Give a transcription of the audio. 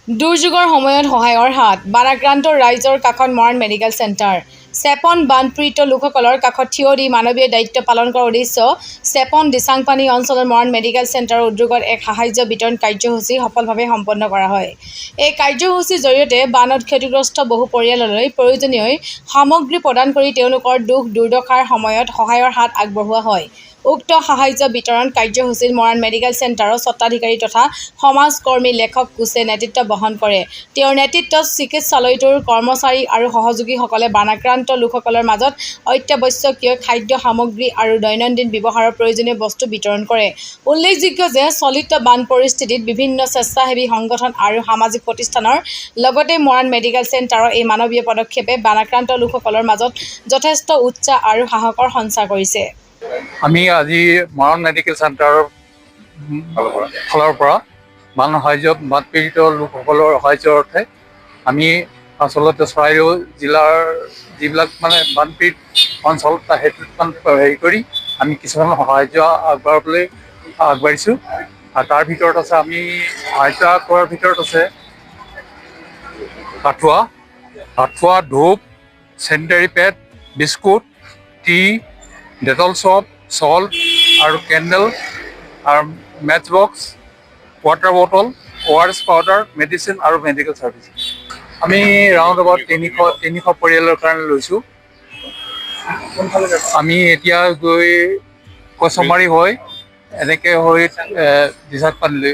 দুৰ্যোগৰ সময়ত সহায়ৰ হাত বানাক্ৰান্ত ৰাইজৰ কাষত মৰাণ মেডিকেল চেণ্টাৰ। চেপন বানপীড়িত লোকসকলৰ কাষত থিয় দি মানৱীয় দায়িত্ব পালন কৰাৰ উদ্দেশ্য চেপন দিচাংপানী অঞ্চলৰ মৰাণ মেডিকেল চেণ্টাৰৰ উদ্যোগত এক সাহায্য বিতৰণ কাৰ্যসূচী সফলভাৱে সম্পন্ন কৰা হয়। এই কাৰ্যসূচীৰ জৰিয়তে বানত ক্ষতিগ্ৰস্ত বহু পৰিয়াললৈ প্ৰয়োজনীয় সামগ্ৰী প্ৰদান কৰি তেওঁলোকৰ দুখ দুৰ্দশাৰ সময়ত সহায়ৰ হাত আগবঢ়োৱা হয়। উক্ত সাহায্য বিতৰণ কাৰ্যসূচীত মৰাণ মেডিকেল চেণ্টাৰৰ স্বত্বাধিকাৰী তথা সমাজকৰ্মী লেখক কোচে নেতৃত্ব বহন কৰে। তেওঁৰ নেতৃত্বত চিকিৎসালয়টোৰ কৰ্মচাৰী আৰু সহযোগীসকলে বানাক্ৰান্ত লোকসকলৰ মাজত অত্যাৱশ্যকীয় খাদ্য সামগ্ৰী আৰু দৈনন্দিন ব্যৱহাৰৰ প্ৰয়োজনীয় বস্তু বিতৰণ কৰে। উল্লেখযোগ্য যে চলিত বান পৰিস্থিতিত বিভিন্ন স্বেচ্ছাসেৱী সংগঠন আৰু সামাজিক প্ৰতিষ্ঠানৰ লগতে মৰাণ মেডিকেল চেণ্টাৰৰ এই মানৱীয় পদক্ষেপে বানাক্ৰান্ত লোকসকলৰ মাজত যথেষ্ট উৎসাহ আৰু সাহসৰ সঞ্চাৰ কৰিছে। আমি আজি মৰাণ মেডিকেল চেণ্টাৰৰ ফালৰ পৰা বানপীড়িত লোকসকলৰ সাহায্যৰ অৰ্থে আমি আচলতে চৰাইদেউ জিলাৰ যিবিলাক বানপীড়িত অঞ্চল সেইটোত কৰি আমি কিছুমান সাহায্য আগবাঢ়িছোঁ। আৰু তাৰ ভিতৰত আছে আমি সাহায্য কৰাৰ ভিতৰত আছে আঁঠুৱা, ধূপ, sanitary pad, biscuit, tea, Dettol soap, salt আৰু কেণ্ডেল আৰু match box, water bottle, ORS powder, medicine আৰু মেডিকেল ছাৰ্ভিচ। আমি ৰাউণ্ড এবাউট 300 পৰিয়ালৰ কাৰণে লৈছোঁ। আমি এতিয়া গৈ কচমাৰী হৈ এনেকৈ হৈ দিচাংপানীলৈ